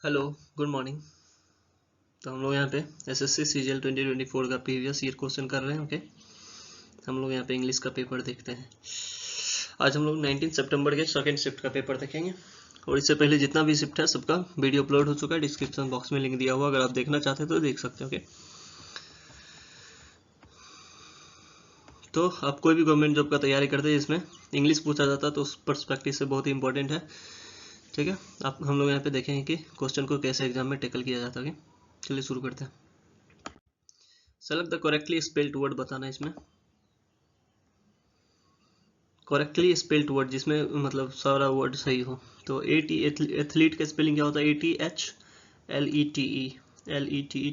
Hello, good morning. तो हम लोग यहाँ पे एसएससी सीजीएल 2024 का प्रीवियस ईयर क्वेश्चन कर रहे हैं। ओके, हम लोग यहाँ पे इंग्लिश का पेपर देखते हैं। आज हम लोग 19 सितंबर के सेकेंड शिफ्ट का पेपर देखेंगे। और इससे पहले जितना भी शिफ्ट है सबका वीडियो अपलोड हो चुका है, डिस्क्रिप्शन बॉक्स में लिंक दिया हुआ, अगर आप देखना चाहते हैं तो देख सकते हैं। ओके, तो आप कोई भी गवर्नमेंट जॉब का तैयारी करते हैं जिसमें इंग्लिश पूछा जाता है तो उस पर्सपेक्टिव से बहुत ही इंपॉर्टेंट है। ठीक है, आप हम लोग यहाँ पे देखेंगे कि क्वेश्चन को कैसे एग्जाम में टैकल किया जाता है। चलिए शुरू करते हैं। Select the correctly spelled word बताना है इसमें। करेक्टली स्पेल्ड वर्ड जिसमें मतलब सारा वर्ड सही हो। तो एथलीट का स्पेलिंग क्या होता है? ATHLETE।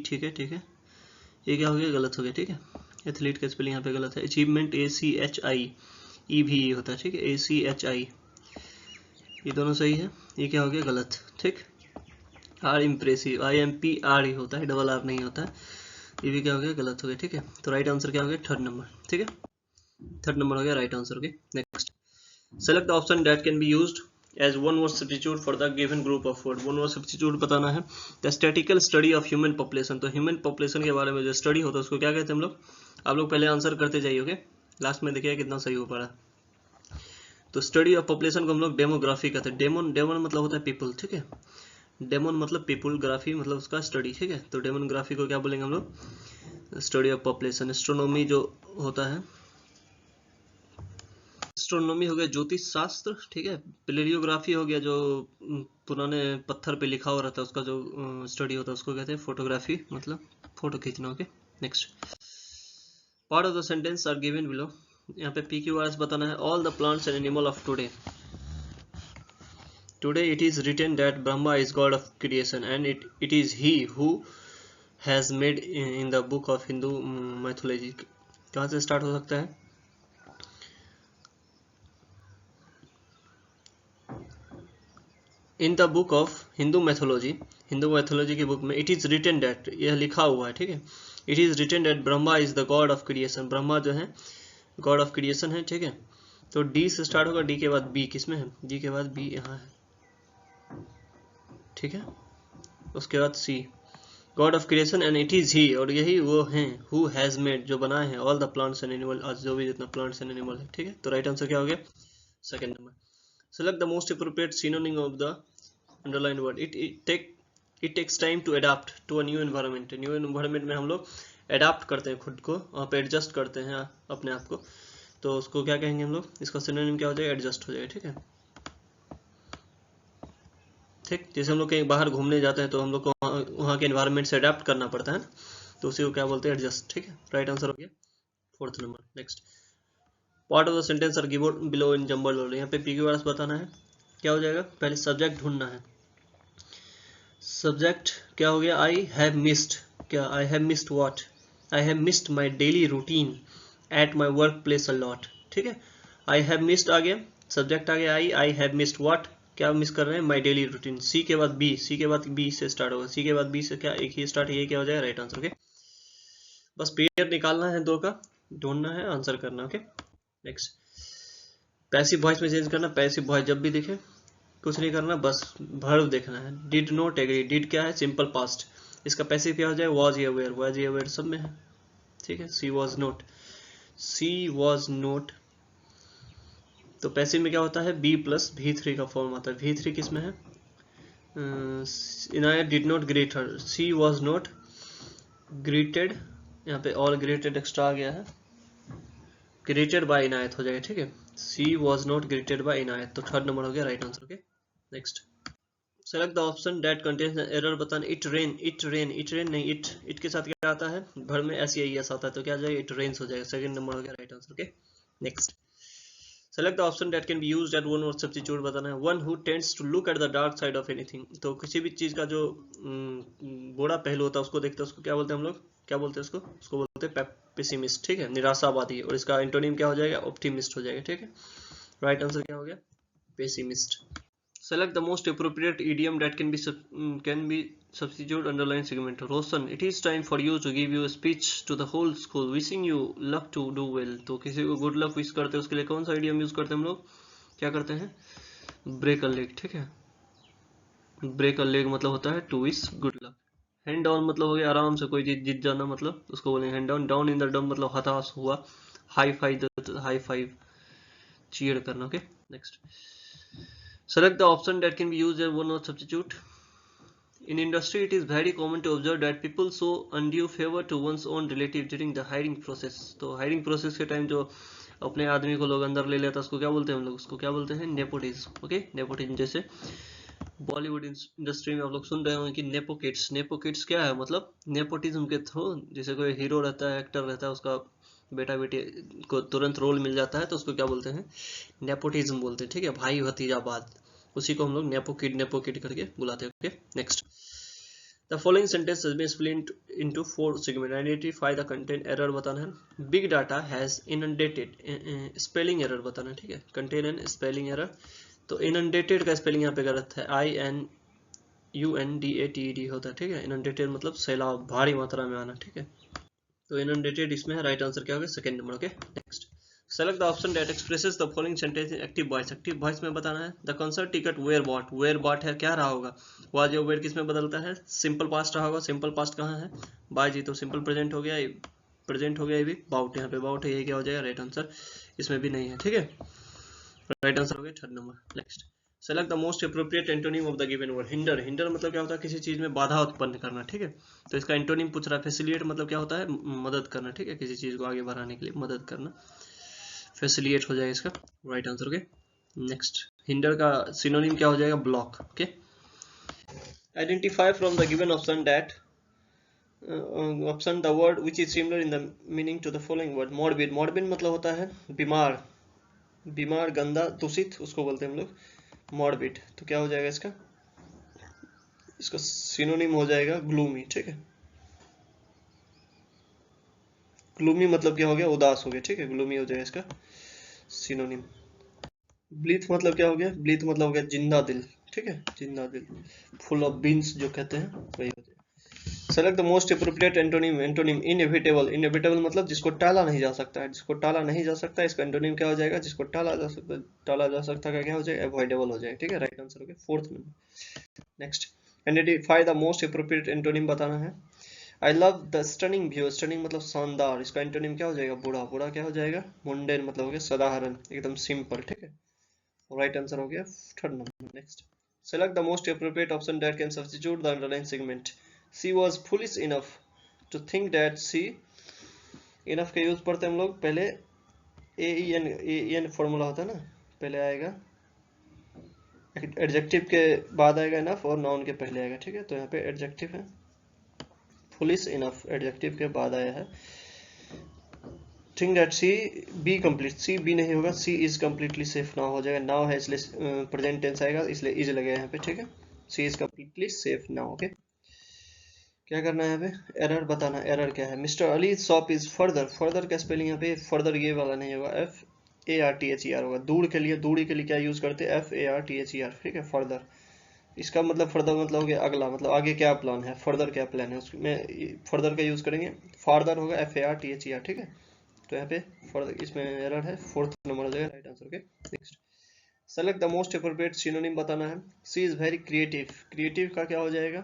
ठीक है, ठीक है, ये क्या हो गया? गलत हो गया। ठीक है, एथलीट का स्पेलिंग यहाँ पे गलत है। अचीवमेंट ACHI भी होता है। ठीक है, ACHI, ये दोनों सही है। ये क्या हो गया? गलत। ठीक, आर इम्प्रेसिव IMPR ही होता है, डबल आर नहीं होता है। ये भी क्या हो गया? गलत हो गया। ठीक है, तो राइट आंसर क्या हो गया? Third number. ठीक है, थर्ड नंबर हो गया right answer. Okay, next. Select the option that can be used as one word substitute for the given group of word। one word substitute बताना है। The statistical study of human population। तो human population के बारे में जो study होता है उसको क्या कहते हैं हम लोग? आप लोग पहले आंसर करते जाइए। ओके, लास्ट में देखिए कितना सही हो पा रहा है। तो स्टडी ऑफ पॉपुलेशन को हम लोग डेमोग्राफी कहते हैं। डेमन मतलब होता है पीपल। ठीक है, डेमन मतलब पीपल, ग्राफी मतलब उसका स्टडी। ठीक है, तो डेमोग्राफी को क्या बोलेंगे हम लोग? Study of population. एस्ट्रोनॉमी जो होता है, एस्ट्रोनॉमी हो गया ज्योतिष शास्त्र। ठीक है, प्लेरियोग्राफी हो गया जो पुराने पत्थर पे लिखा हुआ रहता है उसका जो स्टडी होता है उसको कहते हैं फोटोग्राफी, मतलब फोटो खींचना। Okay, next. Part of the sentence are given below. यहाँ पे PQRS बताना है। All the plants and animal of today. Today it is written that Brahma is god of creation and it is he who has made in the book of Hindu mythology. कहाँ से start हो सकता है? In the book of Hindu mythology. Hindu mythology की book में it is written that, यह लिखा हुआ है। ठीक है, it is written that Brahma is the god of creation. Brahma जो है गॉड ऑफ क्रिएशन है। ठीक है, तो डी से स्टार्ट होगा, डी के बाद बी किसमें है? डी के बाद बी यहाँ है। ठीक है, उसके बाद see, God of creation and it is he, और यही वो हैं हु हैज मेड, जो बनाए हैं, all the plants and animal, आज जो भी जितना प्लांट्स एंड एनिमल है। ठीक है, तो राइट आंसर क्या हो गया? Second number. Select the most appropriate synonym of the underline word. It takes time to adapt to a new environment. New environment में हम लोग अडाप्ट करते हैं खुद को, वहाँ पे एडजस्ट करते हैं अपने आप को, तो उसको क्या कहेंगे हम लोग? इसका सिनोनिम क्या हो जाएगा? एडजस्ट हो जाएगा। ठीक है, ठीक, जैसे हम लोग कहीं बाहर घूमने जाते हैं तो हम लोग को वहाँ के एनवायरनमेंट से अडाप्ट करना पड़ता है, तो उसी को क्या बोलते हैं? एडजस्ट। ठीक है, राइट आंसर हो गया fourth number. Next. Part of the sentence are given below in jumble word. यहाँ पे PQRS बताना है। क्या हो जाएगा? पहले सब्जेक्ट ढूंढना है। सब्जेक्ट क्या हो गया? I have missed. क्या? I have missed what? I have missed my daily routine at my work place a lot. ठीक है, आई हैव मिस्ड आ गया, सब्जेक्ट आ गया आई हैव मिस्ड व्हाट? क्या मिस कर रहे हैं? माई डेली रूटीन। सी के बाद बी, सी के बाद बी से स्टार्ट होगा, सी के बाद बी से क्या एक ही स्टार्ट, ये क्या हो जाएगा? Right answer. ओके, बस पेयर निकालना है, दो का ढूंढना है, आंसर करना। Okay, next. पैसिव वॉइस में चेंज करना। पैसिव वॉइस जब भी दिखे कुछ नहीं करना, बस वर्ब देखना है। डिड नॉट एग्री, डिड क्या है? सिंपल पास्ट, इसका पैसिव क्या हो जाएगा? Was he aware, was he aware सब में है। ठीक है, she was not, she was not. तो पैसिव में क्या होता है? बी प्लस V3 का फॉर्म आता है। V3 किस में है? Inayat did not greet her, she was not greeted, यहाँ पे ऑल ग्रीटेड एक्स्ट्रा आ गया है, ग्रीटेड बाय इनायत हो जाएगा। ठीक है, she was not greeted by Inayat, तो थर्ड नंबर हो गया right answer. Okay, next. Select the option that contains error बताना। It rain, it rain, it rain नहीं, इट के साथ क्या आता है? भर में SEIS आता है, तो क्या जाएगा? इट रेन्स हो जाएगा, सेकंड नंबर हो गया right answer. Okay, next. Select the option that can be used at one word substitute बताना है। One who tends to look at the dark side of anything. तो किसी भी चीज का जो बुरा पहलू होता है उसको देखते हैं, उसको क्या बोलते हैं हम लोग? क्या बोलते हैं उसको? उसको बोलते हैं पेसिमिस्ट। ठीक है, निराशावादी, और इसका एंटोनिम क्या हो जाएगा? ऑप्टिमिस्ट हो जाएगा। ठीक है, राइट आंसर क्या हो गया? Pessimist. Select the most appropriate idiom that can be substitute underline segment. Roshan, it is time for you to give your speech to the whole school. Wishing you luck to do well. तो किसी को good luck wish करते हैं उसके लिए कौन सा idiom use करते हैं हम लोग? क्या करते हैं? Break a leg. ठीक है, ब्रेक अ लेग मतलब होता है to wish good luck. Hand down मतलब हो गया आराम से कोई चीज जीत जाना, मतलब उसको बोलेंगे hand down. Down in the dumps मतलब हताश हुआ। हाई फाइव चीयर करना। Okay next, select the option that can be used as one not substitute. In industry, it is very common to observe that people show undue favor to one's own relative during the hiring process. तो hiring process के time जो अपने आदमी को लोग अंदर ले लेता है उसको क्या बोलते हैं हम लोग, उसको क्या बोलते हैं, नेपोटिज्म। ओके नेपोटिज्म, जैसे बॉलीवुड इंडस्ट्री में आप लोग सुन रहे होंगे कि नेपो किड्स। नेपो किड्स क्या है, मतलब नेपोटिज्म के थ्रू जैसे कोई हीरो रहता है, एक्टर रहता है, उसका बेटा बेटी को तुरंत रोल मिल जाता है तो उसको क्या बोलते हैं, नेपोटिज्म बोलते हैं। ठीक है, भाई भतीजावाद, उसी को हम लोग नेपो किड करके बुलाते हैं। Okay next, the following sentence has been split into 4 segment. Identify the content. Error बताना है। Big data has inundated, spelling error बताना है। ठीक है, कंटेन एंड स्पेलिंग एरर। तो इनंडेटेड का स्पेलिंग यहाँ पे गलत है, INUNDATED होता है। ठीक है, इनंडेटेड मतलब सैलाब, भारी मात्रा में आना। ठीक है, तो इनंडेटेड इसमें है, राइट आंसर क्या होगा, second number. Okay next, select the option that expresses the following sentence in active voice. Active voice में बताना है। The concert ticket were bought. Were bought है, क्या रहा होगा, वाज या वेयर किस में बदलता है, सिंपल पास्ट रहा होगा। सिंपल पास्ट कहाँ है, बाय जी, तो सिंपल प्रेजेंट हो गया, प्रेजेंट हो गया। ये भी बाउट, यहाँ पे बाउट है, ये क्या हो जाएगा, राइट आंसर। इसमें भी नहीं है। ठीक है, राइट आंसर हो गया third number. Next, select the most appropriate antonym of the given word. Hinder. Hinder मतलब क्या होता है, किसी चीज में बाधा उत्पन्न करना। ठीक है, तो इसका एंटोनिम पूछ रहा है। फैसिलिएट मतलब क्या होता है, मदद करना। ठीक है, किसी चीज को आगे बढ़ाने के लिए मदद करना, फैसिलिएट हो जाएगा इसका right answer. Okay next, hinder का सिनोनिम क्या हो जाएगा, block. Okay, identify from the given option that option the word which is similar in the meaning to the following word. Morbid. Morbid मतलब होता है बीमार, बीमार, गंदा, दूषित, उसको बोलते हैं हम लोग मॉर्बिड। तो क्या हो जाएगा इसका, इसका सिनोनिम हो जाएगा ग्लूमी। ठीक है, ग्लूमी मतलब क्या हो गया, उदास हो गया। ठीक है, ग्लूमी हो जाएगा इसका सिनोनिम। ब्लीथ मतलब क्या हो गया, ब्लीथ मतलब हो गया जिंदा दिल। ठीक है, जिंदा दिल, फुल ऑफ बीन्स जो कहते हैं वही हो जाएगा। Select the most appropriate antonym. Antonym inevitable. Inevitable मतलब जिसको टाला नहीं जा सकता है, जिसको टाला नहीं जा सकता है, इसका एंटोनिम क्या हो जाएगा, जिसको टाला जा सकता है, टाला जा सकता है क्या हो जाएगा, अवॉइडेबल हो जाएगा। ठीक है, राइट आंसर हो गया fourth number. Next, identify the most appropriate antonym बताना है। I love the stunning view. Stunning मतलब शानदार, इसका एंटोनिम क्या हो जाएगा, बुरा। बुरा क्या हो जाएगा, मुंडेन मतलब हो गया साधारण, एकदम सिंपल। ठीक है, राइट आंसर हो गया third number. Next, select the most appropriate option that can substitute the underline segment. She was foolish enough to think that she. Enough का यूज पढ़ते हम लोग पहले, ए एन फॉर्मूला होता है ना, पहले आएगा एडजेक्टिव के बाद आएगा इनफ, और नाउन के पहले आएगा। ठीक है, तो यहाँ पे एडजेक्टिव है, फुलिश इनफ एडजेक्टिव के बाद आया है। Think that she be complete, she be नहीं होगा, she is completely safe now हो जाएगा। नाउ है इसलिए प्रेजेंट टेंस आएगा, इसलिए इज लगेगा यहाँ पे। ठीक है, she is completely safe now. Okay, क्या करना है यहाँ पे, एरर बताना। एरर क्या है, mister Ali shop is further. Further का स्पेलिंग यहाँ पे फर्दर ये वाला नहीं होगा, FARTHER होगा। दूर के लिए, दूरी के लिए क्या यूज करते हैं, FARTHER। ठीक है, फर्दर, इसका मतलब फर्दर मतलब हो गया अगला, मतलब आगे क्या प्लान है, फर्दर क्या प्लान है, उसमें फर्दर का यूज करेंगे। फार्दर होगा FARTHER। ठीक है, तो यहाँ पे फर्दर इसमें एरर है, फोर्थ नंबर हो जाएगा right answer. Okay next, select the most appropriate synonym बताना है। She is very creative. Creative का क्या हो जाएगा,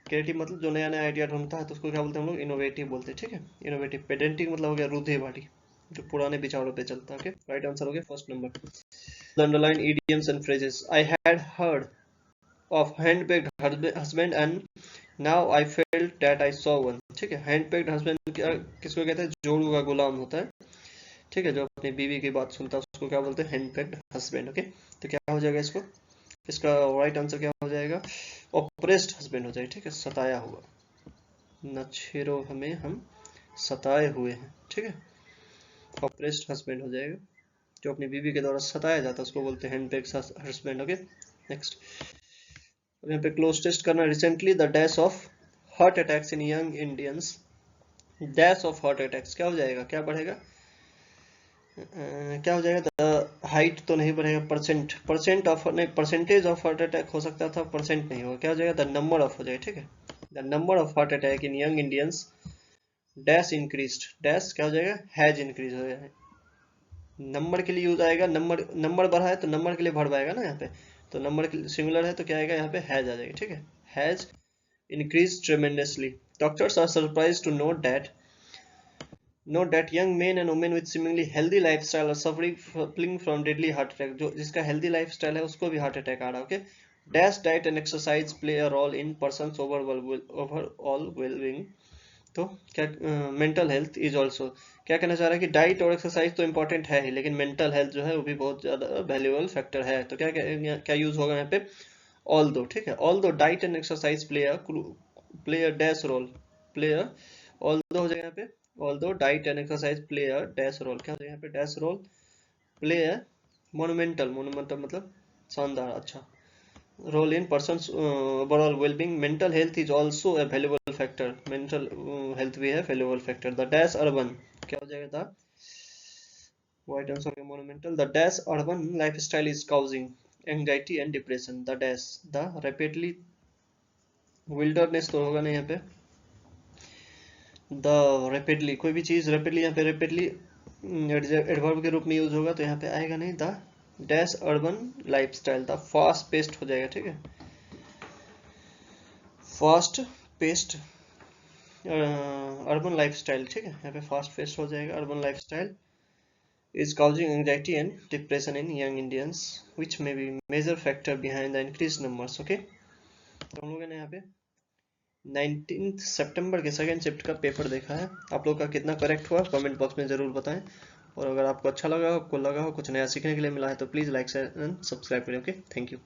क्रिएटिव मतलब जो नया नया आइडिया ढूंढता है तो उसको क्या बोलते हैं हम लोग, इनोवेटिव बोलते हैं। ठीक है, इनोवेटिव। पेडेंटिक मतलब हो गया रूढ़िवादी, जो पुराने विचारों पे चलता है। ओके, राइट आंसर हो गया first number. The underline idioms and phrases. I had heard of handbagged husband and now I felt that I saw one. ठीक है, हैंडबैग्ड हस्बैंड किसको कहते हैं, जोड़ू का गुलाम होता है। ठीक है, जो अपनी बीवी की बात सुनता है उसको क्या बोलते हैं, हैंडबैग्ड हस्बैंड। ओके, तो क्या हो जाएगा इसको, इसका राइट आंसर क्या हो जाएगा, ऑप्रेस्ड हस्बैंड हो जाएगा। ठीक है, सताया हुआ, न छेड़ो हमें हम सताए हुए हैं। ठीक है, ऑप्रेस्ड हस्बैंड हो जाएगा, जो अपनी बीवी के द्वारा सताया जाता है उसको बोलते हैं हैंडबैग्ड हस्बैंड। ओके नेक्स्ट, अब यहाँ पे क्लोज टेस्ट करना। Recently the dash of heart attacks in young Indians. Dash of heart attacks क्या हो जाएगा, क्या बढ़ेगा, क्या हो जाएगा, द हाइट तो नहीं बढ़ेगा, परसेंट, परसेंट ऑफ नहीं, परसेंटेज ऑफ हार्ट अटैक हो सकता था, परसेंट नहीं होगा, क्या हो जाएगा, द नंबर ऑफ हो जाएगा। ठीक है, the number of heart attack in young Indians dash increased. Dash क्या हो जाएगा, हैज इंक्रीज हो जाएगा। नंबर के लिए यूज आएगा, नंबर बढ़ा है तो नंबर के लिए भर पाएगा ना यहाँ पे, तो नंबर सिंगुलर है तो क्या आएगा यहाँ पे हैज आ जाएगा, ठीक है। Has increased tremendously. Doctors are surprised to note that young men and women with seemingly healthy lifestyle are suffering from deadly heart attack. जो जिसका healthy lifestyle है उसको भी heart attack आ रहा है, okay? Dash diet and exercise play a role in person's overall well-being. तो क्या mental health is also, क्या कहना चाह रहा है कि डाइट और एक्सरसाइज तो इंपॉर्टेंट है ही, लेकिन मेंटल हेल्थ जो है वो भी बहुत ज्यादा वैल्यूएबल फैक्टर है। तो क्या क्या यूज होगा यहाँ पे, ऑल दो, ठीक है। Although diet and exercise play a dash role, play a, although हो जाएगा यहाँ पे, although diet and exercise play a dash role, क्या हो जाएगा यहाँ पे, dash role play a monumental, monumental मतलब शानदार, अच्छा, role in person's overall well-being. Mental health is also a valuable factor. Mental health भी है valuable factor. The dash urban क्या हो जाएगा था, white answer है monumental. The dash urban lifestyle is causing anxiety and depression. The dash the rapidly wilderness तो होगा नहीं यहाँ पे, the rapidly कोई भी चीज rapidly यहाँ पे rapidly एडवर्ब के रूप में यूज होगा तो यहाँ पे आएगा नहीं, the dash urban lifestyle, the fast paste हो जाएगा, ठीक है, फास्ट पेस्ट अर्बन लाइफस्टाइल, ठीक है, यहाँ पे फास्ट पेस्ट हो जाएगा, urban lifestyle is causing anxiety and depression in young Indians which may be major factor behind the increased numbers, okay। तो हम लोगों ने यहाँ पे 19 सितंबर के सेकंड शिफ्ट का पेपर देखा है, आप लोग का कितना करेक्ट हुआ कमेंट बॉक्स में ज़रूर बताएं, और अगर आपको अच्छा लगा, आपको लगा हो कुछ नया सीखने के लिए मिला है तो please like share and subscribe करें, ओके, थैंक यू।